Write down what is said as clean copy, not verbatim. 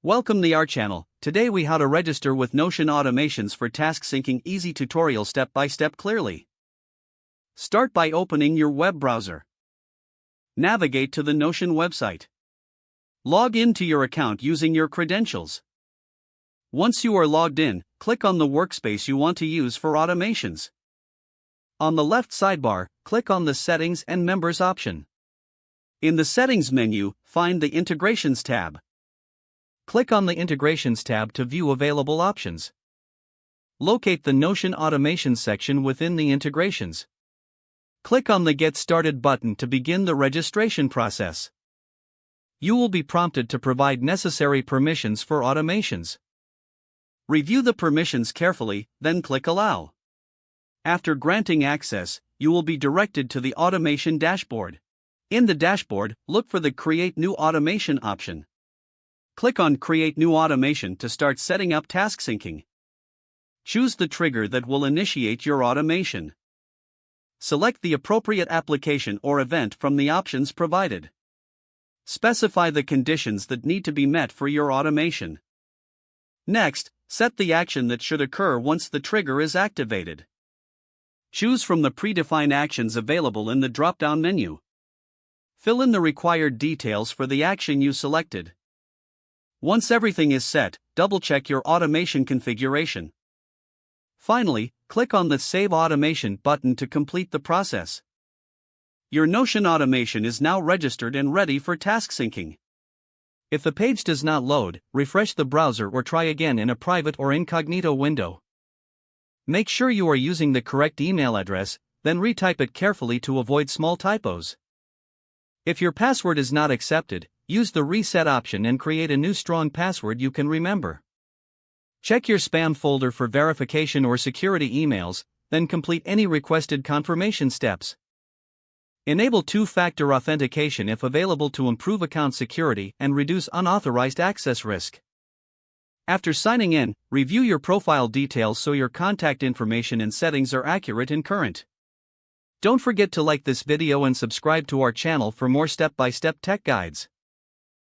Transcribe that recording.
Welcome to our channel. Today we how to register with Notion automations for task syncing. Easy tutorial step by step clearly. Start by opening your web browser. Navigate to the Notion website. Log in to your account using your credentials. Once you are logged in, click on the workspace you want to use for automations. On the left sidebar, click on the Settings and Members option. In the Settings menu, find the Integrations tab. Click on the Integrations tab to view available options. Locate the Notion Automations section within the Integrations. Click on the Get Started button to begin the registration process. You will be prompted to provide necessary permissions for automations. Review the permissions carefully, then click Allow. After granting access, you will be directed to the Automation dashboard. In the dashboard, look for the Create New Automation option. Click on Create New Automation to start setting up task syncing. Choose the trigger that will initiate your automation. Select the appropriate application or event from the options provided. Specify the conditions that need to be met for your automation. Next, set the action that should occur once the trigger is activated. Choose from the predefined actions available in the drop-down menu. Fill in the required details for the action you selected. Once everything is set, double-check your automation configuration. Finally, click on the Save Automation button to complete the process. Your Notion automation is now registered and ready for task syncing. If the page does not load, refresh the browser or try again in a private or incognito window. Make sure you are using the correct email address, then retype it carefully to avoid small typos. If your password is not accepted, use the Reset option and create a new strong password you can remember. Check your spam folder for verification or security emails, then complete any requested confirmation steps. Enable two-factor authentication if available to improve account security and reduce unauthorized access risk. After signing in, review your profile details so your contact information and settings are accurate and current. Don't forget to like this video and subscribe to our channel for more step-by-step tech guides.